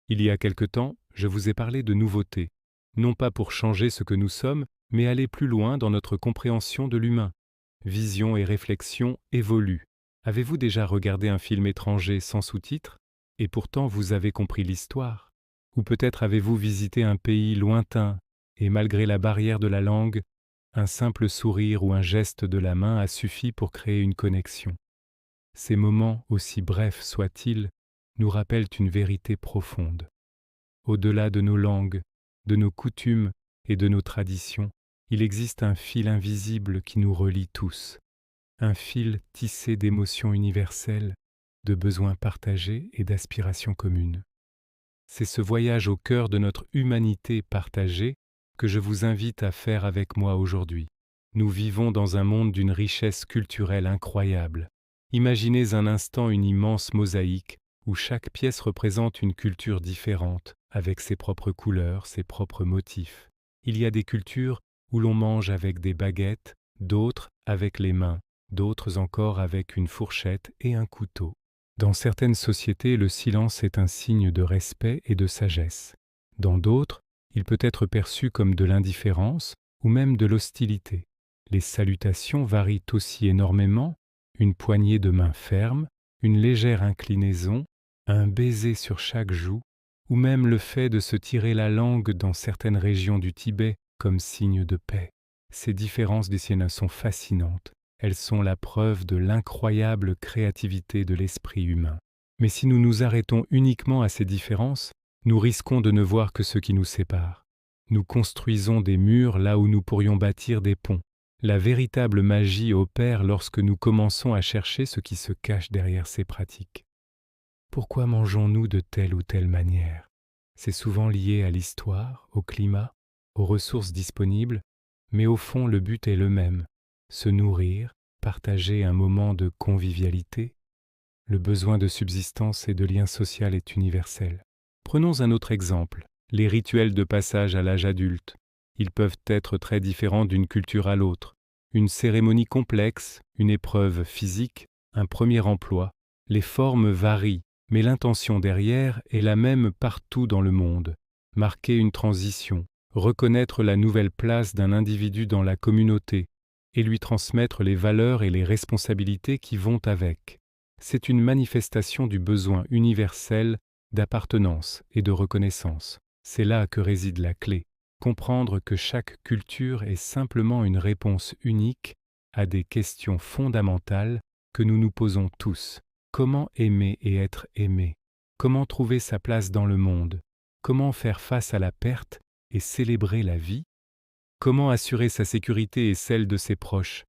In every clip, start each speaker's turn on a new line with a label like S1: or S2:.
S1: Il y a quelque temps, je vous ai parlé de nouveauté, non pas pour changer ce que nous sommes, mais aller plus loin dans notre compréhension de l'humain. Vision et réflexion évoluent. Avez-vous déjà regardé un film étranger sans sous-titres? Et pourtant vous avez compris l'histoire. Ou peut-être avez-vous visité un pays lointain, et malgré la barrière de la langue, un simple sourire ou un geste de la main a suffi pour créer une connexion. Ces moments, aussi brefs soient-ils, nous rappellent une vérité profonde. Au-delà de nos langues, de nos coutumes et de nos traditions, il existe un fil invisible qui nous relie tous, un fil tissé d'émotions universelles, de besoins partagés et d'aspirations communes. C'est ce voyage au cœur de notre humanité partagée que je vous invite à faire avec moi aujourd'hui. Nous vivons dans un monde d'une richesse culturelle incroyable. Imaginez un instant une immense mosaïque où chaque pièce représente une culture différente, avec ses propres couleurs, ses propres motifs. Il y a des cultures où l'on mange avec des baguettes, d'autres avec les mains, d'autres encore avec une fourchette et un couteau. Dans certaines sociétés, le silence est un signe de respect et de sagesse. Dans d'autres, il peut être perçu comme de l'indifférence ou même de l'hostilité. Les salutations varient aussi énormément, une poignée de main ferme, une légère inclinaison, un baiser sur chaque joue, ou même le fait de se tirer la langue dans certaines régions du Tibet comme signe de paix. Ces différences des siennes sont fascinantes. Elles sont la preuve de l'incroyable créativité de l'esprit humain. Mais si nous nous arrêtons uniquement à ces différences, nous risquons de ne voir que ce qui nous sépare. Nous construisons des murs là où nous pourrions bâtir des ponts. La véritable magie opère lorsque nous commençons à chercher ce qui se cache derrière ces pratiques. Pourquoi mangeons-nous de telle ou telle manière? C'est souvent lié à l'histoire, au climat, aux ressources disponibles, mais au fond le but est le même. Se nourrir, partager un moment de convivialité. Le besoin de subsistance et de lien social est universel. Prenons un autre exemple, les rituels de passage à l'âge adulte. Ils peuvent être très différents d'une culture à l'autre. Une cérémonie complexe, une épreuve physique, un premier emploi. Les formes varient, mais l'intention derrière est la même partout dans le monde. Marquer une transition, reconnaître la nouvelle place d'un individu dans la communauté, et lui transmettre les valeurs et les responsabilités qui vont avec. C'est une manifestation du besoin universel d'appartenance et de reconnaissance. C'est là que réside la clé, comprendre que chaque culture est simplement une réponse unique à des questions fondamentales que nous nous posons tous. Comment aimer et être aimé? Comment trouver sa place dans le monde? Comment faire face à la perte et célébrer la vie? Comment assurer sa sécurité et celle de ses proches?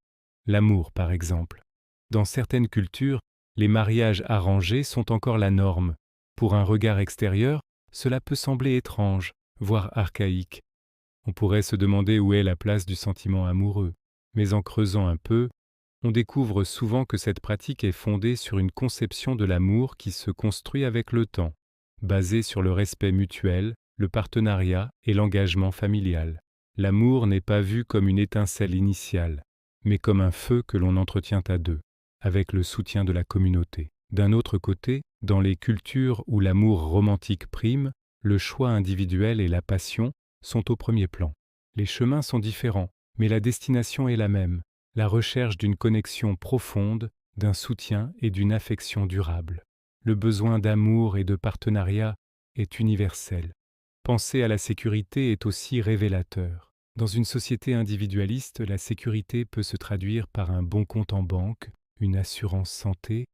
S1: L'amour, par exemple. Dans certaines cultures, les mariages arrangés sont encore la norme. Pour un regard extérieur, cela peut sembler étrange, voire archaïque. On pourrait se demander où est la place du sentiment amoureux. Mais en creusant un peu, on découvre souvent que cette pratique est fondée sur une conception de l'amour qui se construit avec le temps, basée sur le respect mutuel, le partenariat et l'engagement familial. L'amour n'est pas vu comme une étincelle initiale, mais comme un feu que l'on entretient à deux, avec le soutien de la communauté. D'un autre côté, dans les cultures où l'amour romantique prime, le choix individuel et la passion sont au premier plan. Les chemins sont différents, mais la destination est la même, la recherche d'une connexion profonde, d'un soutien et d'une affection durable. Le besoin d'amour et de partenariat est universel. Penser à la sécurité est aussi révélateur. Dans une société individualiste, la sécurité peut se traduire par un bon compte en banque, une assurance santé,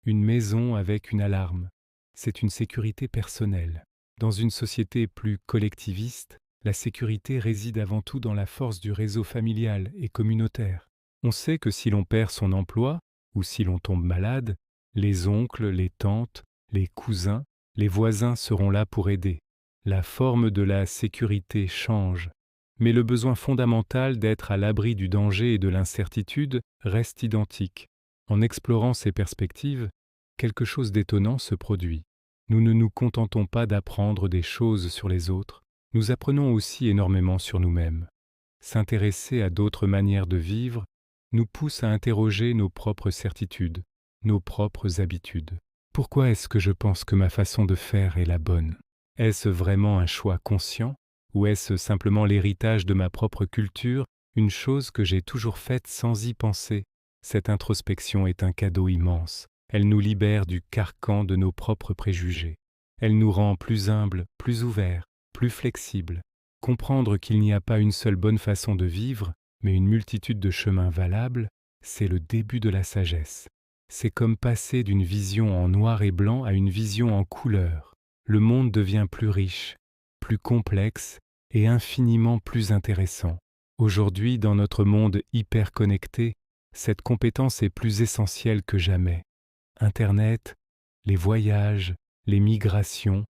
S1: une maison avec une alarme. C'est une sécurité personnelle. Dans une société plus collectiviste, la sécurité réside avant tout dans la force du réseau familial et communautaire. On sait que si l'on perd son emploi, ou si l'on tombe malade, les oncles, les tantes, les cousins, les voisins seront là pour aider. La forme de la sécurité change, mais le besoin fondamental d'être à l'abri du danger et de l'incertitude reste identique. En explorant ces perspectives, quelque chose d'étonnant se produit. Nous ne nous contentons pas d'apprendre des choses sur les autres, nous apprenons aussi énormément sur nous-mêmes. S'intéresser à d'autres manières de vivre nous pousse à interroger nos propres certitudes, nos propres habitudes. Pourquoi est-ce que je pense que ma façon de faire est la bonne? Est-ce vraiment un choix conscient, ou est-ce simplement l'héritage de ma propre culture, une chose que j'ai toujours faite sans y penser? Cette introspection est un cadeau immense. Elle nous libère du carcan de nos propres préjugés. Elle nous rend plus humbles, plus ouverts, plus flexibles. Comprendre qu'il n'y a pas une seule bonne façon de vivre, mais une multitude de chemins valables, c'est le début de la sagesse. C'est comme passer d'une vision en noir et blanc à une vision en couleur. Le monde devient plus riche, plus complexe et infiniment plus intéressant. Aujourd'hui, dans notre monde hyper connecté, cette compétence est plus essentielle que jamais. Internet, les voyages, les migrations,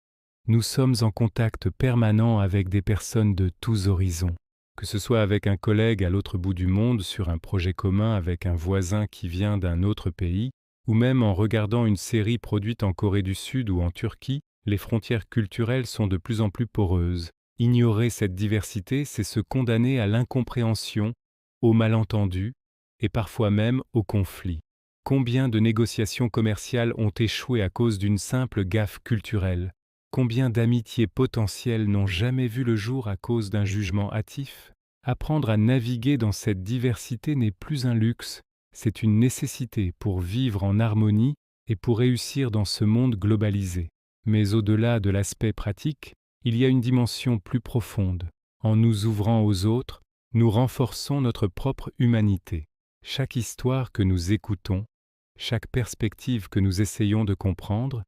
S1: nous sommes en contact permanent avec des personnes de tous horizons. Que ce soit avec un collègue à l'autre bout du monde sur un projet commun avec un voisin qui vient d'un autre pays, ou même en regardant une série produite en Corée du Sud ou en Turquie, les frontières culturelles sont de plus en plus poreuses. Ignorer cette diversité, c'est se condamner à l'incompréhension, au malentendu et parfois même au conflit. Combien de négociations commerciales ont échoué à cause d'une simple gaffe culturelle? Combien d'amitiés potentielles n'ont jamais vu le jour à cause d'un jugement hâtif? Apprendre à naviguer dans cette diversité n'est plus un luxe, c'est une nécessité pour vivre en harmonie et pour réussir dans ce monde globalisé. Mais au-delà de l'aspect pratique, il y a une dimension plus profonde. En nous ouvrant aux autres, nous renforçons notre propre humanité. Chaque histoire que nous écoutons, chaque perspective que nous essayons de comprendre,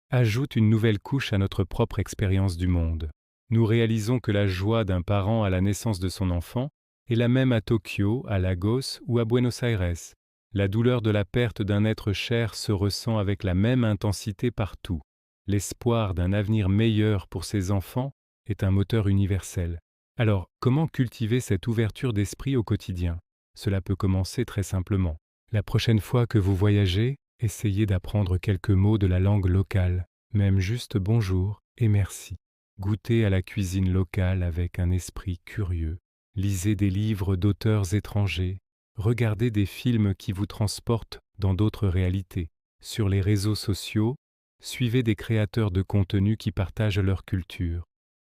S1: ajoute une nouvelle couche à notre propre expérience du monde. Nous réalisons que la joie d'un parent à la naissance de son enfant est la même à Tokyo, à Lagos ou à Buenos Aires. La douleur de la perte d'un être cher se ressent avec la même intensité partout. L'espoir d'un avenir meilleur pour ses enfants est un moteur universel. Alors, comment cultiver cette ouverture d'esprit au quotidien? Cela peut commencer très simplement. La prochaine fois que vous voyagez, essayez d'apprendre quelques mots de la langue locale, même juste bonjour et merci. Goûtez à la cuisine locale avec un esprit curieux. Lisez des livres d'auteurs étrangers. Regardez des films qui vous transportent dans d'autres réalités. Sur les réseaux sociaux, suivez des créateurs de contenu qui partagent leur culture.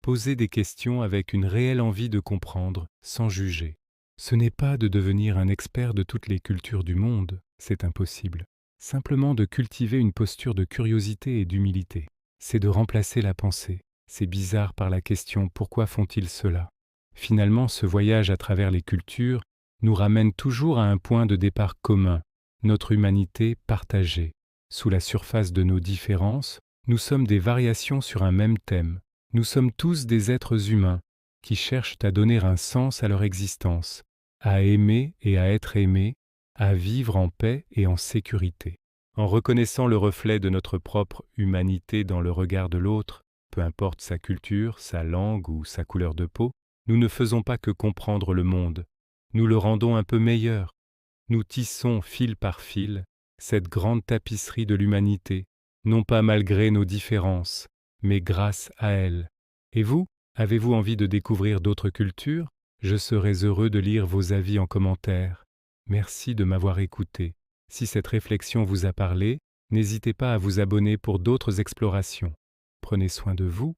S1: Posez des questions avec une réelle envie de comprendre, sans juger. Ce n'est pas de devenir un expert de toutes les cultures du monde, c'est impossible. Simplement de cultiver une posture de curiosité et d'humilité. C'est de remplacer la pensée. C'est bizarre par la question « Pourquoi font-ils cela ?» Finalement, ce voyage à travers les cultures nous ramène toujours à un point de départ commun, notre humanité partagée. Sous la surface de nos différences, nous sommes des variations sur un même thème. Nous sommes tous des êtres humains qui cherchent à donner un sens à leur existence, à aimer et à être aimés, à vivre en paix et en sécurité. En reconnaissant le reflet de notre propre humanité dans le regard de l'autre, peu importe sa culture, sa langue ou sa couleur de peau, nous ne faisons pas que comprendre le monde, nous le rendons un peu meilleur. Nous tissons fil par fil cette grande tapisserie de l'humanité, non pas malgré nos différences, mais grâce à elle. Et vous, avez-vous envie de découvrir d'autres cultures? Je serais heureux de lire vos avis en commentaire. Merci de m'avoir écouté. Si cette réflexion vous a parlé, n'hésitez pas à vous abonner pour d'autres explorations. Prenez soin de vous